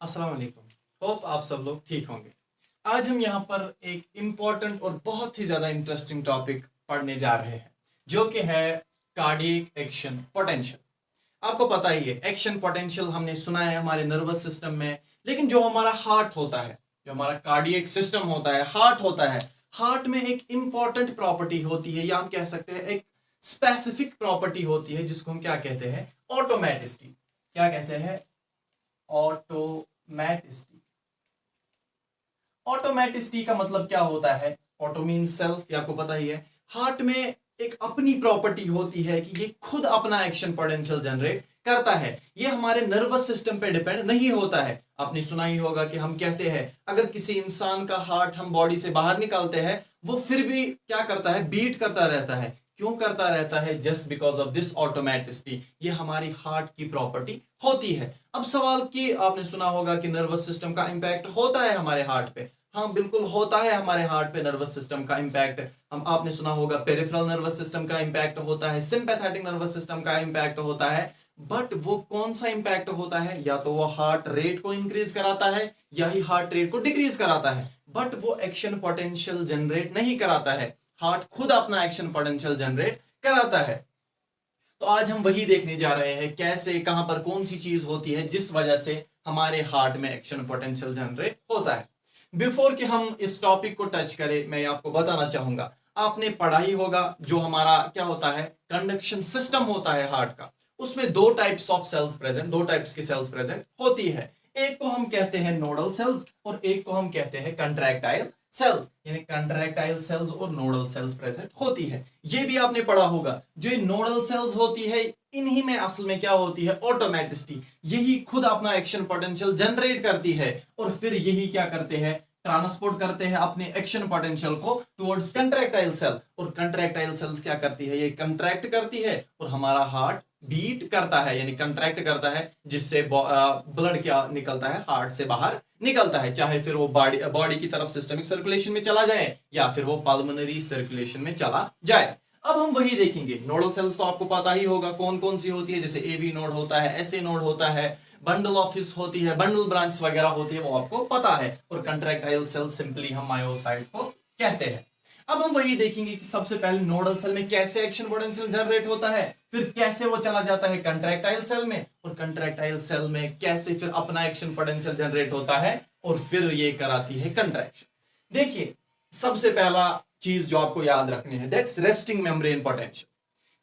अस्सलाम वालेकुम। होप आप सब लोग ठीक होंगे। आज हम यहाँ पर एक इम्पॉर्टेंट और बहुत ही ज़्यादा इंटरेस्टिंग टॉपिक पढ़ने जा रहे हैं जो कि है कार्डियक एक्शन पोटेंशियल। आपको पता ही है एक्शन पोटेंशियल हमने सुना है हमारे नर्वस सिस्टम में, लेकिन जो हमारा हार्ट होता है, जो हमारा कार्डियक सिस्टम होता है, हार्ट होता है, हार्ट में एक इम्पॉर्टेंट प्रॉपर्टी होती है या हम कह सकते हैं एक स्पेसिफिक प्रॉपर्टी होती है जिसको हम क्या कहते हैं, ऑटोमेटिसिटी। क्या कहते हैं? ऑटोमेटिसिटी। ऑटोमेटिसिटी का मतलब क्या होता है? ऑटो मीन सेल्फ, ये आपको पता ही है। हार्ट में एक अपनी प्रॉपर्टी होती है कि ये खुद अपना एक्शन पोटेंशियल जनरेट करता है। ये हमारे नर्वस सिस्टम पे डिपेंड नहीं होता है। आपने सुना ही होगा कि हम कहते हैं अगर किसी इंसान का हार्ट हम बॉडी से बाहर निकालते हैं वो फिर भी क्या करता है, बीट करता रहता है। क्यों करता रहता है? Just because of this automaticity. ये हमारी हार्ट की प्रॉपर्टी होती है। अब सवाल कि आपने सुना होगा कि नर्वस सिस्टम का इंपैक्ट होता है हमारे हार्ट पे। हाँ, बिल्कुल होता है हमारे हार्ट पे नर्वस सिस्टम का इंपैक्ट। हम आपने सुना होगा पेरिफेरल नर्वस सिस्टम का इंपैक्ट होता है, सिंपैथेटिक नर्वस सिस्टम का इंपैक्ट होता है। बट वो कौन सा इंपैक्ट होता है? या तो वो हार्ट रेट को इंक्रीज कराता है या ही हार्ट रेट को डिक्रीज कराता है, बट वो एक्शन पोटेंशियल जनरेट नहीं कराता है। हार्ट खुद अपना एक्शन पोटेंशियल जनरेट कराता है। तो आज हम वही देखने जा रहे हैं कैसे, कहां पर कौन सी चीज होती है जिस वजह से हमारे हार्ट में एक्शन पोटेंशियल जनरेट होता है। बिफोर कि हम इस टॉपिक को टच करें, मैं आपको बताना चाहूंगा, आपने पढ़ा ही होगा जो हमारा क्या होता है, कंडक्शन सिस्टम होता है हार्ट का। उसमें दो टाइप्स ऑफ सेल्स प्रेजेंट, दो टाइप्स की सेल्स प्रेजेंट होती है। एक को हम कहते हैं नोडल सेल्स और एक को हम कहते हैं कंट्रैक्टाइल सेल्स, यानी कंट्रैक्टाइल सेल्स और नोडल सेल्स प्रेजेंट होती है। ये भी आपने पढ़ा होगा, जो ये नोडल सेल्स होती है इन्हीं में असल में क्या होती है, ऑटोमेटिसिटी। यही खुद अपना एक्शन पोटेंशियल जनरेट करती है और फिर यही क्या करते हैं, ट्रांसपोर्ट करते हैं अपने एक्शन पोटेंशियल को टुवर्ड्स कंट्रैक्टाइल सेल। और कंट्रैक्टाइल सेल्स क्या करती है, ये कंट्रैक्ट करती है और हमारा हार्ट बीट करता है, यानी कंट्रैक्ट करता है, जिससे ब्लड क्या निकलता है, हार्ट से बाहर निकलता है। चाहे फिर वो बॉडी की तरफ सिस्टमिक सर्कुलेशन में चला जाए या फिर वो पल्मोनरी सर्कुलेशन में चला जाए। अब हम वही देखेंगे। नोडल सेल्स तो आपको पता ही होगा कौन कौन सी होती है, जैसे एवी नोड होता है, एसए नोड होता है, बंडल ऑफिस होती है, बंडल ब्रांच वगैरह होती है, वो आपको पता है। और कंट्रैक्टाइल सेल सिंपली हम मायोसाइट को कहते हैं। अब हम वही देखेंगे कि सबसे पहले नोडल सेल में कैसे एक्शन पोटेंशियल जनरेट होता है, फिर कैसे वो चला जाता है कंट्रैक्टाइल सेल में, और कंट्रैक्टाइल सेल में कैसे फिर अपना एक्शन पोटेंशियल जनरेट होता है और फिर ये कराती है कंट्रैक्शन। देखिए, सबसे पहला चीज जो आपको याद रखनी है, दैट्स रेस्टिंग मेम्ब्रेन पोटेंशियल।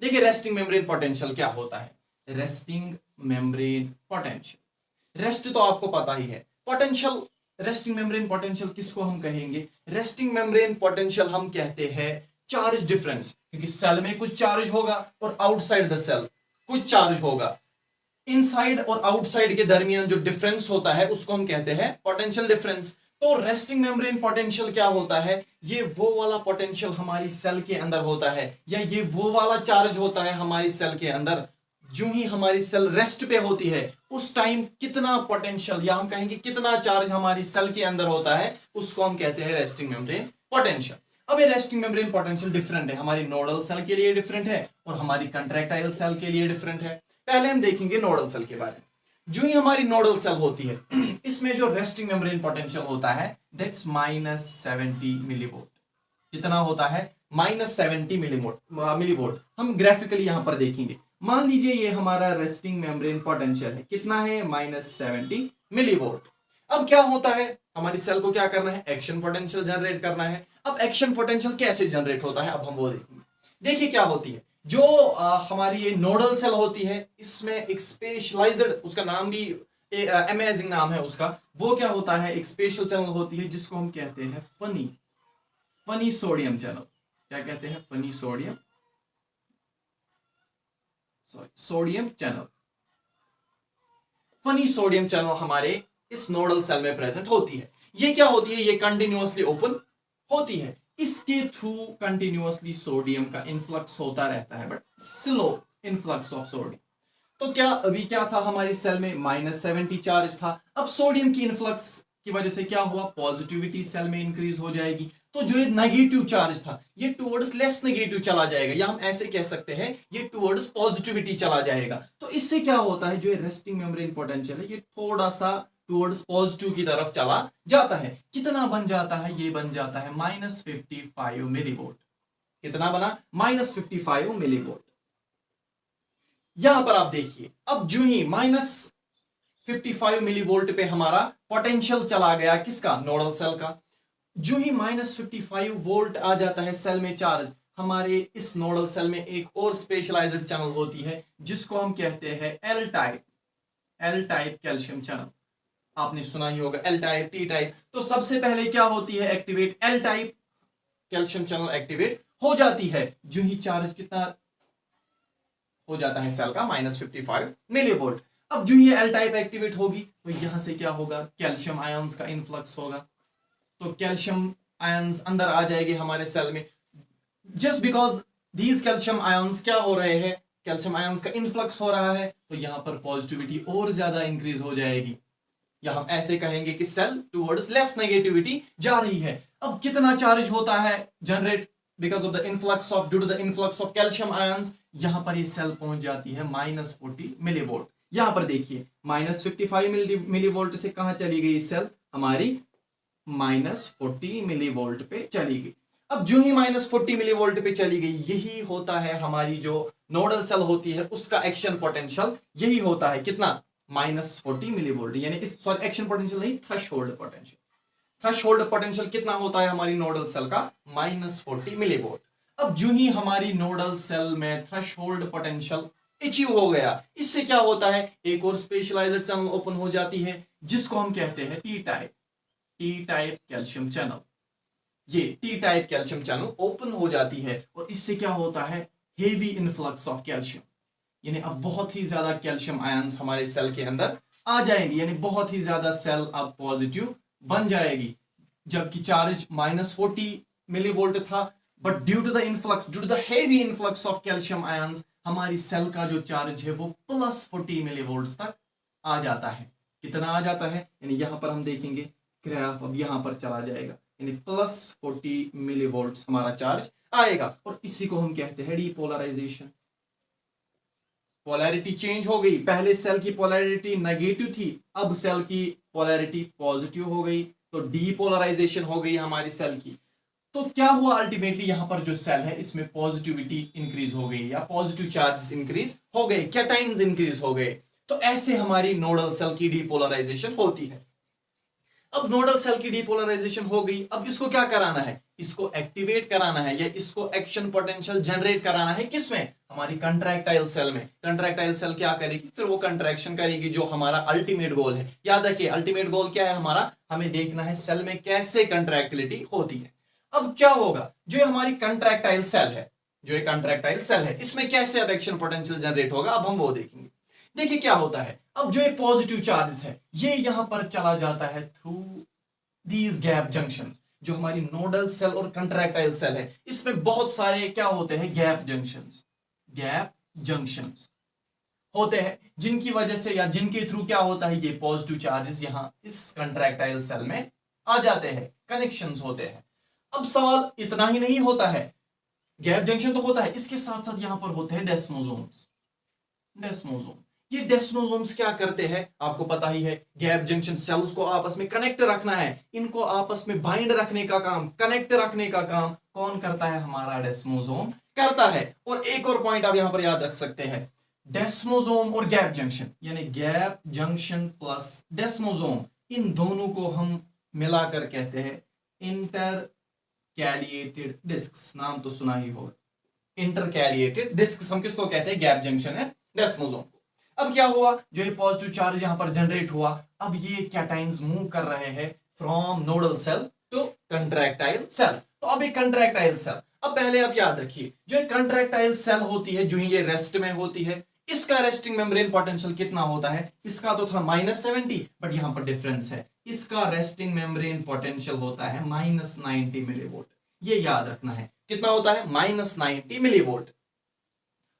देखिए, रेस्टिंग मेम्ब्रेन पोटेंशियल क्या होता है? रेस्टिंग मेम्ब्रेन पोटेंशियल, रेस्ट तो आपको पता ही है। पोटेंशियल, रेस्टिंग मेम्ब्रेन पोटेंशियल किसको हम कहेंगे? रेस्टिंग मेम्ब्रेन पोटेंशियल हम कहते हैं चार्ज डिफरेंस, क्योंकि सेल में कुछ चार्ज होगा और आउटसाइड द सेल कुछ चार्ज होगा। इनसाइड और आउटसाइड के दरमियान जो डिफरेंस होता है उसको हम कहते हैं पोटेंशियल डिफरेंस। तो रेस्टिंग मेम्ब्रेन पोटेंशियल क्या होता है? ये वो वाला पोटेंशियल हमारी सेल के अंदर होता है, या ये वो वाला चार्ज होता है हमारी सेल के अंदर। जो ही हमारी सेल रेस्ट पे होती है उस टाइम कितना पोटेंशियल, या हम कहेंगे कितना चार्ज हमारी सेल के अंदर होता है, उसको हम कहते हैं रेस्टिंग मेम्ब्रेन पोटेंशियल। अब ये रेस्टिंग मेम्ब्रेन पोटेंशियल डिफरेंट है, हमारी नोडल सेल के लिए डिफरेंट है और हमारी कंट्रैक्टाइल सेल के लिए डिफरेंट है। पहले हम देखेंगे नोडल सेल के बारे में। जो ही हमारी नोडल सेल होती है इसमें जो रेस्टिंग मेम्ब्रेन पोटेंशियल होता है दैट्स -70 मिलीवोल्ट। कितना होता है? -70 मिलीवोल्ट। हम ग्राफिकली यहां पर देखेंगे। मान लीजिए ये हमारा रेस्टिंग मेम्ब्रेन पोटेंशियल है, कितना है? -70 मिलीवोल्ट। अब क्या होता है, हमारी सेल को क्या करना है? एक्शन पोटेंशियल जनरेट करना है। अब एक्शन पोटेंशियल कैसे जनरेट होता है, अब हम वो देखेंगे। देखिए क्या होती है, जो हमारी ये नोडल सेल होती है इसमें एक स्पेशलाइज्ड, उसका नाम भी अमेजिंग नाम है उसका, वो क्या होता है, एक स्पेशल चैनल होती है जिसको हम कहते हैं फनी सोडियम चैनल। क्या कहते हैं? Funny sodium, sodium channel. Funny sodium channel हमारे इस नोडल सेल में प्रेजेंट होती है। ये क्या होती है? ये कंटिन्यूअसली ओपन होती है, इसके थ्रू कंटिन्यूअसली सोडियम का इनफ्लक्स होता रहता है, but slow influx of sodium. तो क्या अभी क्या था, हमारी सेल में -70 चार्ज था। अब सोडियम की इनफ्लक्स की वजह से क्या हुआ, पॉजिटिविटी सेल में इंक्रीज हो जाएगी। तो जो ये नेगेटिव चार्ज था ये टुवर्ड्स लेस नेगेटिव चला जाएगा, या हम ऐसे कह सकते हैं ये टुवर्ड्स पॉजिटिविटी चला जाएगा। तो इससे क्या होता है, जो ये रेस्टिंग मेम्ब्रेन पोटेंशियल है ये थोड़ा सा टुवर्ड्स पॉजिटिव की तरफ चला जाता है। कितना बन जाता है? ये बन जाता है -55 मिलीवोल्ट। कितना बना? -55 मिलीवोल्ट। यहां पर आप देखिए, अब जो ही -55 मिलीवोल्ट पे हमारा पोटेंशियल चला गया, किसका? नोडल सेल का। जो ही -55 वोल्ट आ जाता है सेल में चार्ज, हमारे इस नोडल सेल में एक और स्पेशलाइज्ड चैनल होती है जिसको हम कहते हैं एल टाइप कैल्शियम चैनल। आपने सुना ही होगा एल टाइप, टी टाइप। तो सबसे पहले क्या होती है activate? L type calcium channel activate हो जाती है। जो ही चार्ज कितना हो जाता है सेल का? -55 मिलीवोल्ट। अब जो ये एल टाइप एक्टिवेट होगी तो यहां से क्या होगा? कैल्शियम आयंस का इन्फ्लक्स होगा। तो कैल्शियम आयंस अंदर आ जाएंगे हमारे सेल में। Just because these calcium ions क्या हो रहे हैं? कैल्शियम आयंस का इन्फ्लक्स हो रहा है, तो यहां पर पॉजिटिविटी और ज्यादा इंक्रीज हो जाएगी, या हम ऐसे कहेंगे कि सेल टुवर्ड्स लेस नेगेटिविटी जा रही है। अब कितना चार्ज होता है generate because of the influx of due to the influx of calcium ions? यहां पर ये सेल पहुंच जाती है -40 मिलीवोल्ट। यहां पर देखिए -55 मिलीवोल्ट से कहां चली गई सेल? हमारी -40 मिलीवोल्ट पे चली गई। अब जो ही -40 मिलीवोल्ट पे चली गई, यही होता है हमारी जो नोडल सेल होती है उसका एक्शन पोटेंशियल। यही होता है कितना? -40 मिलीवोल्ट, यानी कि सॉरी एक्शन पोटेंशियल नहीं, थ्रेशोल्ड पोटेंशियल। थ्रेशोल्ड पोटेंशियल कितना होता है हमारी नोडल सेल का? -40 मिलीवोल्ट। अब जो ही हमारी नोडल सेल में थ्रेशोल्ड पोटेंशियल अचीव हो गया, इससे क्या होता है? एक और स्पेशलाइज्ड चैनल ओपन हो जाती है जिसको हम कहते हैं टी टाइप कैल्शियम चैनल। ये T type calcium channel open हो जाती है और इससे क्या होता है? हेवी इन्फ्लक्स ऑफ कैल्शियम, यानी अब बहुत ही ज्यादा कैल्शियम आयंस हमारे सेल के अंदर आ जाएंगे, यानी बहुत ही ज्यादा सेल अब पॉजिटिव बन जाएगी। जबकि चार्ज -40 मिलीवोल्ट था, but due to the influx, due to the heavy influx of calcium ions, हमारी सेल का जो चार्ज है वो +40 मिलीवोल्ट तक आ जाता है। कितना आ जाता है? यानी यहां पर हम देखेंगे ग्राफ, अब यहां पर चला जाएगा, यानी +40 मिलीवोल्ट हमारा चार्ज आएगा। और इसी को हम कहते हैं डीपोलराइजेशन। पोलैरिटी चेंज हो गई। पहले सेल की पोलैरिटी नेगेटिव थी, अब सेल की पोलैरिटी पॉजिटिव हो गई, तो डीपोलराइजेशन हो गई हमारी सेल की। तो क्या हुआ अल्टीमेटली? यहां पर जो सेल है इसमें पॉजिटिविटी इंक्रीज हो गई, या पॉजिटिव चार्जेस इंक्रीज हो गए, कैटाइन्स इंक्रीज हो गए। तो ऐसे हमारी नोडल सेल की डीपोलराइजेशन होती है। अब नोडल सेल की डीपोलराइजेशन हो गई, अब इसको क्या कराना है? इसको एक्टिवेट कराना है, या इसको एक्शन पोटेंशियल जनरेट कराना है। किसमें? हमारी कंट्रैक्टाइल सेल में। कंट्रैक्टाइल सेल क्या करेगी? फिर वो कंट्रैक्शन करेगी, जो हमारा अल्टीमेट गोल है। याद रखिए अल्टीमेट गोल क्या है हमारा? हमें देखना है सेल में कैसे कंट्रैक्टिलिटी होती है। अब क्या होगा? जो हमारी कंट्रैक्टाइल सेल है, जो ये कंट्रैक्टाइल सेल है, इसमें कैसे अब एक्शन पोटेंशियल जनरेट होगा, अब हम वो देखेंगे। देखिए क्या होता है, अब जो ये पॉजिटिव चार्ज है ये यहां पर चला जाता है थ्रू दीज गैप जंक्शन। जो हमारी नोडल सेल और कंट्रैक्टाइल सेल है, इसमें बहुत सारे क्या होते हैं? गैप जंक्शंस होते हैं, जिनकी वजह से या जिनके थ्रू क्या होता है? ये पॉजिटिव चार्जेस यहां इस कंट्रैक्टाइल सेल में आ जाते हैं, कनेक्शंस होते हैं। अब सवाल इतना ही नहीं होता है, गैप जंक्शन तो होता है, इसके साथ साथ यहां पर होते हैं डेस्मोसोम्स। ये डेस्मोसोम्स क्या करते हैं? आपको पता ही है, गैप जंक्शन सेल्स को आपस में कनेक्ट रखना है, इनको आपस में बाइंड रखने का काम, कनेक्ट रखने का काम कौन करता है? हमारा डेस्मोसोम करता है। और एक और पॉइंट आप यहां पर याद रख सकते हैं, डेस्मोसोम और गैप जंक्शन, यानी गैप जंक्शन प्लस डेस्मोसोम, इन दोनों को हम मिलाकर कहते हैं इंटरकैलिएटेड डिस्क्स। नाम तो सुना ही होगा, इंटरकैलिएटेड डिस्क्स हम किसको कहते हैं? गैप जंक्शन है डेस्मोसोम को। अब क्या हुआ? जो ये पॉजिटिव चार्ज यहां पर जनरेट हुआ, अब ये कैटाइन्स मूव कर रहे हैं from nodal cell to contractile cell. तो अब एक कंट्रैक्टाइल सेल, अब पहले आप याद रखिए, जो एक कंट्रैक्टाइल सेल होती है, जो ये रेस्ट में होती है, इसका रेस्टिंग मेम्ब्रेन पोटेंशियल कितना होता है? इसका तो था -70, बट यहां पर डिफरेंस है, इसका रेस्टिंग मेम्ब्रेन पोटेंशियल होता है -90 मिलीवोल्ट। ये याद रखना है, कितना होता है? -90 मिलीवोल्ट।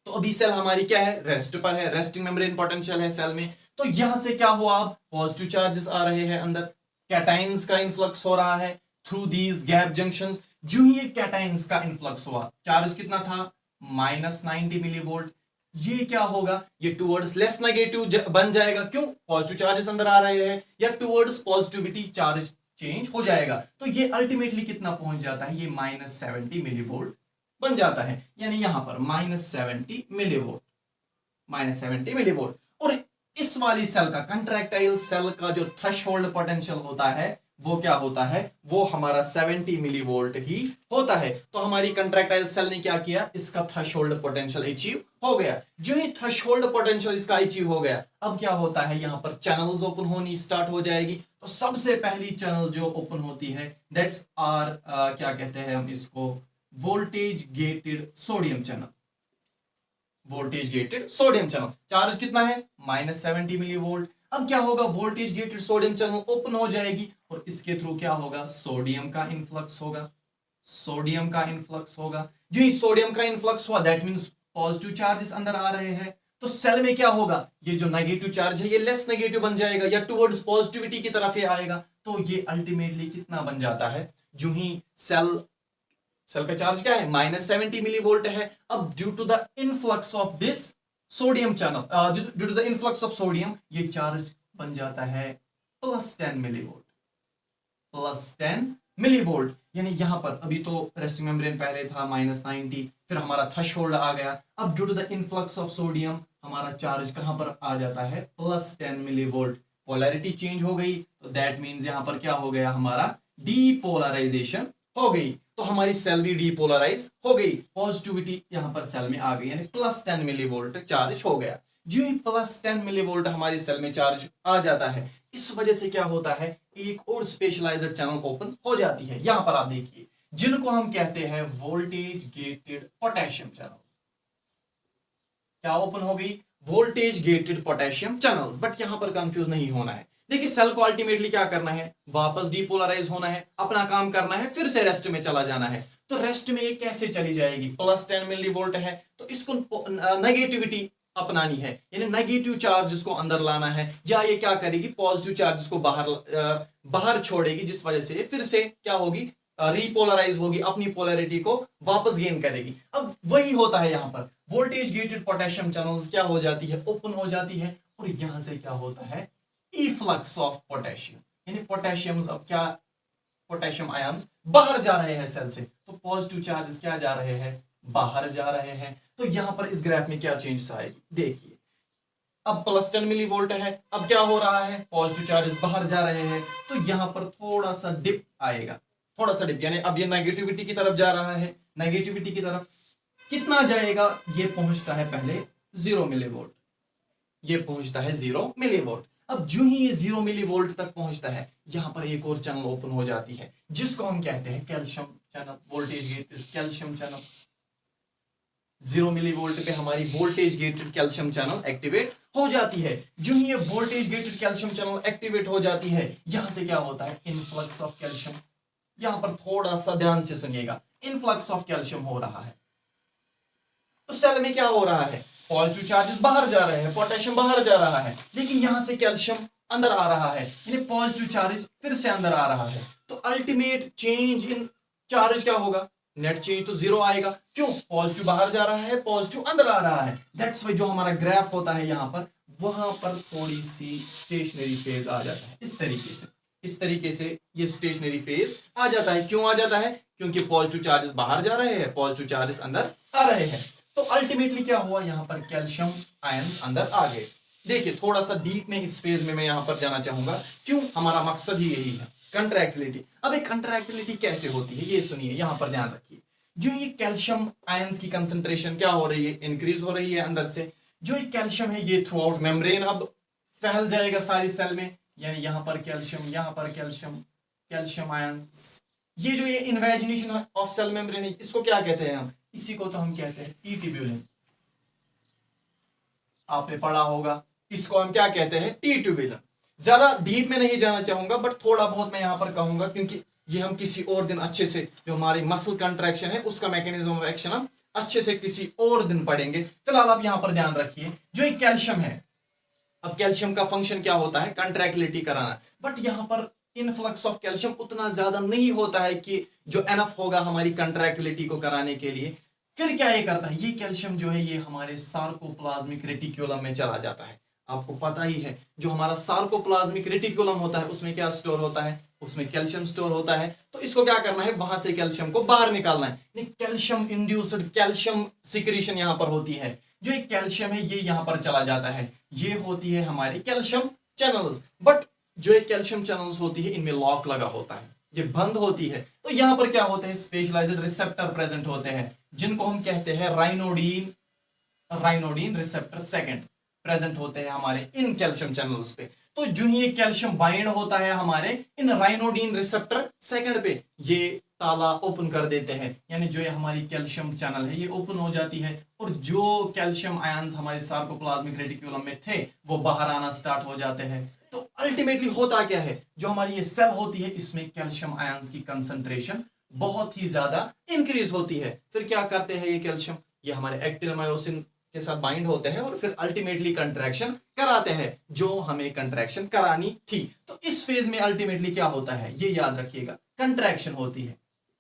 तो अभी सेल हमारी क्या है? रेस्ट पर है, रेस्टिंग मेम्ब्रेन पोटेंशियल है सेल में। तो यहां से क्या हुआ? अब पॉजिटिव चार्जेस आ रहे हैं अंदर, कैटाइन्स का इन्फ्लक्स हो रहा है थ्रू दीज गैप जंक्शंस। जो ही कैटाइन्स का इन्फ्लक्स हुआ, चार्ज कितना था? -90 मिलीवोल्ट। ये क्या होगा, ये टुवर्ड्स लेस नेगेटिव बन जाएगा। क्यों, पॉजिटिव चार्जेस अंदर आ रहे हैं, या टुवर्ड्स पॉजिटिविटी चार्ज चेंज हो जाएगा। तो ये अल्टीमेटली कितना पहुंच जाता है, ये -70 मिलीवोल्ट बन जाता है। यानी यहां पर -70 मिलीवोल्ट, -70 मिलीवोल्ट। और इस वाली सेल का, कंट्रैक्टाइल सेल का जो थ्रेशोल्ड पोटेंशियल होता है वो क्या होता है, वो हमारा 70 मिलीवोल्ट ही होता है। तो हमारी कंट्रैक्टाइल सेल ने क्या किया, इसका थ्रेशोल्ड पोटेंशियल अचीव हो गया। जो ही थ्रेशोल्ड पोटेंशियल इसका अचीव हो गया, अब क्या होता है, यहां पर चैनल्स ओपन होनी स्टार्ट हो जाएगी। तो सबसे पहली चैनल जो ओपन होती है दैट्स आर क्या कहते हैं हम इसको, voltage gated sodium channel. Voltage gated sodium channel, charge कितना है, -70 मिलीवोल्ट। अब क्या होगा, voltage gated sodium channel open हो जाएगी और इसके थ्रू क्या होगा, सोडियम का इनफ्लक्स होगा। सोडियम का इनफ्लक्स होगा। जो ही सोडियम का इनफ्लक्स हुआ दैट मींस पॉजिटिव चार्जेस अंदर आ रहे हैं। तो सेल में क्या होगा, ये जो नेगेटिव चार्ज है ये लेस नेगेटिव बन जाएगा या टुवर्ड्स पॉजिटिविटी की तरफ ये आएगा। तो ये अल्टीमेटली कितना बन जाता है, जो ही सेल का चार्ज क्या है, -70 मिलीवोल्ट है। अब due to the influx of this sodium channel, due to the influx of sodium, ये चार्ज बन जाता है +10 मिलीवोल्ट, +10 मिलीवोल्ट। यानी यहां पर अभी तो रेस्टिंग मेम्ब्रेन पहले था -90, फिर हमारा थ्रेशोल्ड आ गया। अब due to the influx of sodium हमारा चार्ज कहां पर आ जाता है, +10 मिलीवोल्ट। पोलैरिटी चेंज हो गई, तो दैट मींस यहां पर क्या हो गया, हमारा डीपोलराइजेशन हो गई। तो हमारी सेल भी डीपोलराइज हो गई, पॉजिटिविटी यहां पर सेल में आ गई, यानी +10 मिलीवोल्ट चार्ज हो गया। जो ही +10 मिलीवोल्ट हमारी सेल में चार्ज आ जाता है, इस वजह से क्या होता है, एक और स्पेशलाइज्ड चैनल ओपन हो जाती है। यहां पर आप देखिए, जिनको हम कहते हैं वोल्टेज गेटेड पोटेशियम चैनल्स। क्या ओपन हो गई, voltage gated potassium channels. But यहां पर कंफ्यूज नहीं होना है। देखिए, सेल को अल्टीमेटली क्या करना है, वापस डीपोलराइज होना है, अपना काम करना है, फिर से रेस्ट में चला जाना है। तो रेस्ट में ये कैसे चली जाएगी, +10 मिलीवोल्ट है तो इसको नेगेटिविटी अपनानी है, यानी नेगेटिव चार्ज इसको अंदर लाना है, या ये क्या करेगी, पॉजिटिव चार्ज को बाहर छोड़ेगी, जिस वजह से फिर से क्या होगी, रीपोलराइज होगी, अपनी पोलैरिटी को वापस गेन करेगी। अब वही होता है यहां पर, वोल्टेज गेटेड पोटेशियम चैनल्स क्या हो जाती है, ओपन हो जाती है, और यहां से क्या होता है, इफ्लक्स ऑफ पोटेशियम, यानी पोटेशियम, अब क्या, पोटेशियम आयंस बाहर जा रहे हैं सेल से। तो पॉजिटिव चार्जेस क्या जा रहे हैं, बाहर जा रहे हैं। तो यहां पर इस ग्राफ में क्या चेंजेस आएगी, देखिए, अब +10 मिलीवोल्ट है, अब क्या हो रहा है, पॉजिटिव चार्जेस बाहर जा रहे हैं, तो यहां पर थोड़ा सा डिप आएगा, थोड़ा सा डिप, यानी अब ये नेगेटिविटी की तरफ जा रहा है। नेगेटिविटी की तरफ कितना जाएगा, ये पहुंचता है पहले 0 मिलीवोल्ट, ये पहुंचता है 0 मिलीवोल्ट। अब जो ही ये 0 मिलीवोल्ट तक पहुंचता है, यहां पर एक और चैनल ओपन हो जाती है, जिसको हम कहते हैं calcium channel, voltage gated calcium channel. 0 millivolt पे हमारी voltage gated calcium channel activate हो जाती है। जो ही ये voltage gated calcium channel activate हो जाती है, यहां से क्या होता है, इनफ्लक्स ऑफ कैल्शियम। यहां पर थोड़ा सा ध्यान से सुनिएगा, इनफ्लक्स ऑफ कैल्शियम हो रहा है। तो सेल में क्या हो रहा है, पॉजिटिव चार्जेस बाहर जा रहे हैं, पोटेशियम बाहर जा रहा है, लेकिन यहां से कैल्शियम अंदर आ रहा है, यानी पॉजिटिव चार्ज फिर से अंदर आ रहा है। तो अल्टीमेट चेंज इन चार्ज क्या होगा, नेट चेंज तो 0 आएगा। क्यों, पॉजिटिव बाहर जा रहा है, पॉजिटिव अंदर आ रहा है। दैट्स वाई जो हमारा ग्राफ होता है यहां पर, वहां पर थोड़ी सी स्टेशनरी फेज आ जाता है, इस तरीके से ये स्टेशनरी फेज आ जाता है। क्यों आ जाता है, क्योंकि पॉजिटिव चार्जेस बाहर जा रहे हैं, पॉजिटिव चार्जेस अंदर आ रहे हैं। तो अल्टीमेटली क्या हुआ, यहां पर कैल्शियम आयंस अंदर आ गए। देखिए, थोड़ा सा डीप में इस फेज में मैं यहां पर जाना चाहूंगा, क्यों, हमारा मकसद ही यही है, कंट्रैक्टिलिटी। अब एक कंट्रैक्टिलिटी कैसे होती है, ये सुनिए, यहां पर ध्यान रखिए। जो ये कैल्शियम आयंस की कंसंट्रेशन क्या हो रही है, इंक्रीज हो रही है अंदर से। जो ये कैल्शियम है ये थ्रू आउट मेम्ब्रेन अब फैल जाएगा सारी सेल में, यानी यहां पर कैल्शियम, यहां पर कैल्शियम, कैल्शियम आयंस। ये जो ये इन्वेजिनेशन ऑफ सेल मेम्ब्रेन है, इसको क्या कहते हैं हम, इसी को तो हम कहते हैं टी ट्यूब्यूलिन। आपने पढ़ा होगा, इसको हम क्या कहते हैं, टी ट्यूब्यूलिन। ज्यादा डीप में नहीं जाना चाहूंगा, बट थोड़ा बहुत मैं यहां पर कहूंगा, क्योंकि ये हम किसी और दिन अच्छे से, जो हमारी मसल कंट्रैक्शन है उसका मैकेनिज्म ऑफ एक्शन हम अच्छे से किसी और दिन पढ़ेंगे। फिलहाल आप यहां पर ध्यान रखिए, जो एक कैल्शियम है, अब कैल्शियम का फंक्शन क्या होता है, कंट्रैक्टिलिटी कराना। बट यहां पर इनफ्लक्स ऑफ कैल्शियम उतना ज्यादा नहीं होता है कि जो एनफ होगा हमारी कंट्रैक्टिलिटी को कराने के लिए। फिर क्या ये करता है, ये कैल्शियम जो है ये हमारे सार्कोप्लाज्मिक रेटिक्यूलम में चला जाता है। आपको पता ही है जो हमारा सार्कोप्लाज्मिक रेटिक्यूलम होता है उसमें क्या स्टोर होता है, उसमें कैल्शियम स्टोर होता है। तो इसको क्या करना है, वहां से कैल्शियम को बाहर निकालना है। नहीं, कैल्शियम इंड्यूस्ड कैल्शियम सिक्रीशन यहां पर होती है। जो एक कैल्शियम है ये यहां पर चला जाता है, ये होती है हमारी कैल्शियम चैनल्स। बट जो एक कैल्शियम चैनल्स होती है इनमें लॉक लगा होता है, ये बंद होती है। तो यहां पर क्या होते हैं, स्पेशलाइज्ड रिसेप्टर प्रेजेंट होते हैं जिनको हम कहते हैं राइनोडिन रिसेप्टर सेकंड प्रेजेंट होते हैं हमारे इन कैल्शियम चैनल्स पे। तो जो ही ये कैल्शियम बाइंड होता है हमारे इन राइनोडिन रिसेप्टर सेकंड पे, ये ताला ओपन कर देते हैं, यानी जो ये हमारी कैल्शियम चैनल है ये ओपन हो जाती है और जो कैल्शियम आयंस हमारे सार्कोप्लाज्मिक रेटिक्यूलम में थे वो बाहर आना स्टार्ट हो जाते हैं। तो अल्टीमेटली होता क्या है, जो हमारी ये सेल होती है इसमें कैल्शियम आयंस की कंसंट्रेशन बहुत ही ज्यादा इंक्रीज होती है। फिर क्या करते हैं ये कैल्शियम, ये हमारे एक्टिन मायोसिन के साथ बाइंड होते हैं और फिर अल्टीमेटली कंट्रैक्शन कराते हैं जो हमें कंट्रैक्शन करानी थी। तो इस फेज में अल्टीमेटली क्या होता है ये याद रखिएगा, कंट्रैक्शन होती है,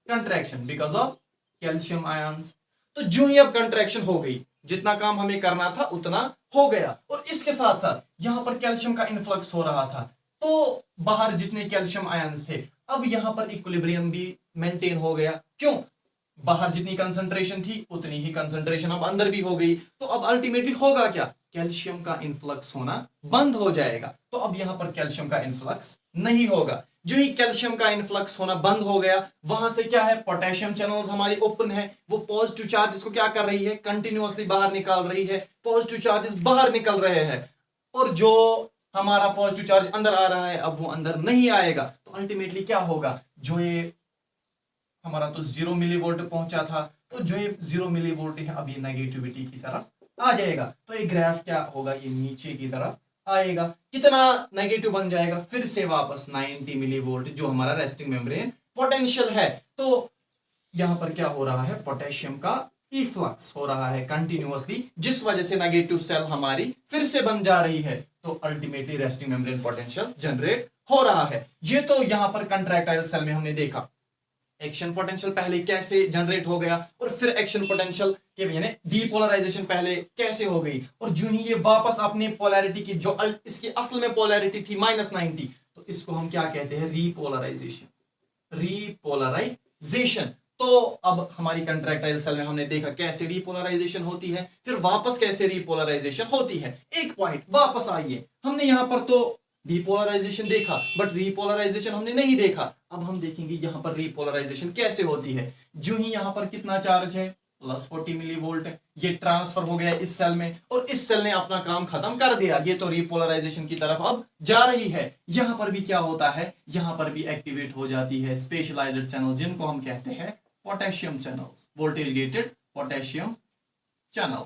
contraction because of calcium ions. तो जो ही अब कंट्रैक्शन हो गई, जितना काम हमें करना था उतना हो गया और इसके साथ साथ यहां पर कैल्शियम का इन्फ्लक्स हो रहा था। तो बाहर जितने कैल्शियम आयंस थे अब यहां पर इक्विलिब्रियम भी मेंटेन हो गया। क्यों, बाहर जितनी कंसंट्रेशन थी उतनी ही कंसंट्रेशन अब अंदर भी हो गई। तो अब अल्टीमेटली होगा क्या, कैल्शियम का इन्फ्लक्स होना बंद हो जाएगा। तो अब यहां पर कैल्शियम का इन्फ्लक्स नहीं होगा। जो ही कैल्शियम का इन्फ्लक्स होना बंद हो गया, वहां से क्या है, पोटेशियम चैनल्स हमारी ओपन है, वो पॉजिटिव चार्जेस को क्या कर रही है, कंटिन्यूअसली बाहर निकाल रही है। पॉजिटिव चार्जेस बाहर निकल रहे हैं और जो हमारा पॉजिटिव चार्ज अंदर आ रहा है अब वो अंदर नहीं आएगा। तो अल्टीमेटली क्या होगा, जो ये हमारा तो 0 मिलीवोल्ट पहुंचा था, तो जो ये 0 मिलीवोल्ट है अब ये नेगेटिविटी की तरफ आ जाएगा। तो ये ग्राफ क्या होगा, ये नीचे की तरफ आएगा। कितना नेगेटिव बन जाएगा, फिर से वापस 90 मिलीवोल्ट जो हमारा रेस्टिंग मेम्ब्रेन पोटेंशियल है। तो यहां पर क्या हो रहा है, पोटेशियम का इफ्लक्स हो रहा है कंटिन्यूअसली, जिस वजह से नेगेटिव सेल हमारी फिर से बन जा रही है। तो ultimately resting membrane potential generate हो रहा है। ये तो यहां पर कंट्रैक्टाइल सेल में हमने देखा एक्शन पोटेंशियल पहले कैसे जनरेट हो गया और फिर एक्शन पोटेंशियल के यानी डीपोलराइजेशन पहले कैसे हो गई। और जो ही ये वापस अपने पोलैरिटी की जो इसकी असल में पोलैरिटी थी -90, तो इसको हम क्या कहते हैं, रीपोलराइजेशन। रीपोलराइजेशन। तो अब हमारी कंट्रैक्टाइल सेल में हमने देखा कैसे डीपोलराइजेशन होती है, फिर वापस कैसे रीपोलराइजेशन होती है। एक पॉइंट वापस आइए, हमने यहां पर तो डीपोलराइजेशन देखा बट रीपोलराइजेशन हमने नहीं देखा। अब हम देखेंगे यहां पर रीपोलराइजेशन कैसे होती है। जो ही यहां पर कितना चार्ज है, +40 मिलीवोल्ट है, ये ट्रांसफर हो गया इस सेल में और इस सेल ने अपना काम खत्म कर दिया। ये तो रीपोलराइजेशन की तरफ अब जा रही है। यहां पर भी क्या होता है, यहां पर भी एक्टिवेट हो जाती है स्पेशलाइज्ड चैनल जिनको हम कहते हैं potassium channels, voltage gated potassium channel.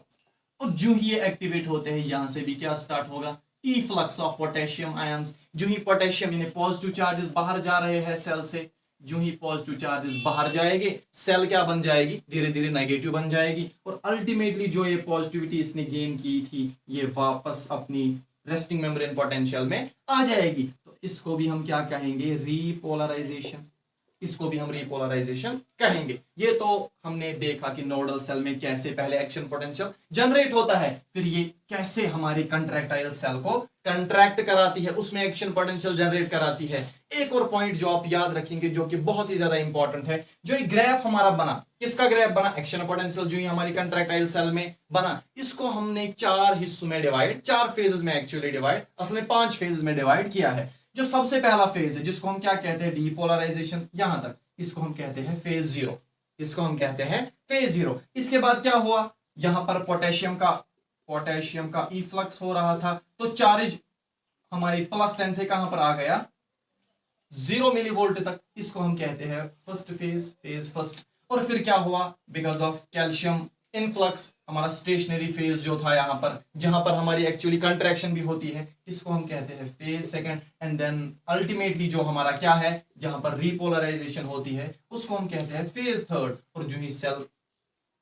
और जो ही ये एक्टिवेट होते हैं यहां से भी क्या स्टार्ट होगा, इफ्लक्स ऑफ पोटेशियम आयंस। जो ही पोटेशियम यानी पॉजिटिव चार्जेस बाहर जा रहे हैं सेल से, जो ही पॉजिटिव चार्जेस बाहर जाएंगे सेल क्या बन जाएगी, धीरे धीरे नेगेटिव बन जाएगी और अल्टीमेटली जो ये पॉजिटिविटी इसने गेन की थी ये वापस अपनी रेस्टिंग मेम्ब्रेन पोटेंशियल में आ जाएगी। तो इसको भी हम क्या कहेंगे, रीपोलराइजेशन। इसको भी हम रीपोलराइजेशन कहेंगे। ये तो हमने देखा कि नोडल सेल में कैसे पहले एक्शन पोटेंशियल जनरेट होता है, फिर ये कैसे हमारी कंट्रैक्टाइल सेल को कंट्रैक्ट कराती है, उसमें एक्शन पोटेंशियल जनरेट कराती है। एक और पॉइंट जो आप याद रखेंगे जो कि बहुत ही ज्यादा इंपॉर्टेंट है, जो एक ग्राफ हमारा बना, किसका ग्राफ बना, एक्शन पोटेंशियल जो ही हमारी कंट्रैक्टाइल सेल में बना, इसको हमने 4 हिस्सों में डिवाइड, 4 फेजेस में एक्चुअली डिवाइड, असल में 5 फेजेस में डिवाइड किया है। जो सबसे पहला फेज है जिसको हम क्या कहते हैं, डीपोलराइजेशन, यहां तक, इसको हम कहते हैं फेज 0। इसको हम कहते हैं फेज 0। इसके बाद क्या हुआ, यहां पर पोटेशियम का इफ्लक्स हो रहा था, तो चार्ज हमारी +10 से कहां पर आ गया, 0 मिलीवोल्ट तक। इसको हम कहते हैं फर्स्ट फेज फर्स्ट। और फिर क्या हुआ, बिकॉज ऑफ कैल्शियम इनफ्लक्स, हमारा स्टेशनरी फेज जो था यहां पर, जहां पर हमारी एक्चुअली कंट्रैक्शन भी होती है, इसको हम कहते हैं phase second. And then ultimately जो हमारा क्या है, जहां पर रीपोलराइजेशन होती है, उसको हम कहते हैं फेज थर्ड। और जो ही सेल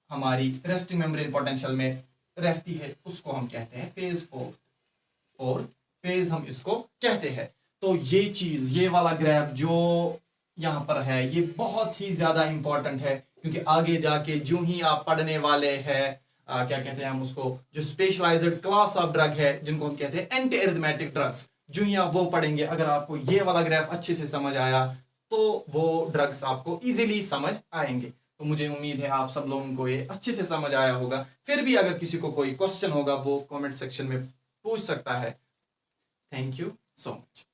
हमारी रेस्टिंग मेम्ब्रेन पोटेंशियल में रहती है उसको हम कहते हैं फेज फोर्थ फेज हम इसको कहते हैं। तो ये चीज, ये वाला ग्राफ जो यहाँ पर है, ये बहुत ही ज्यादा इंपॉर्टेंट है, क्योंकि आगे जाके जो ही आप पढ़ने वाले हैं क्या कहते हैं हम उसको, जो स्पेशलाइज्ड क्लास ऑफ ड्रग है जिनको हम कहते हैं एंटी एरिथमेटिक ड्रग्स, जो ही आप वो पढ़ेंगे, अगर आपको ये वाला ग्राफ अच्छे से समझ आया तो वो ड्रग्स आपको इजीली समझ आएंगे। तो मुझे उम्मीद है आप सब लोगों को ये अच्छे से समझ आया होगा। फिर भी अगर किसी को कोई क्वेश्चन होगा वो कमेंट सेक्शन में पूछ सकता है। Thank you so much.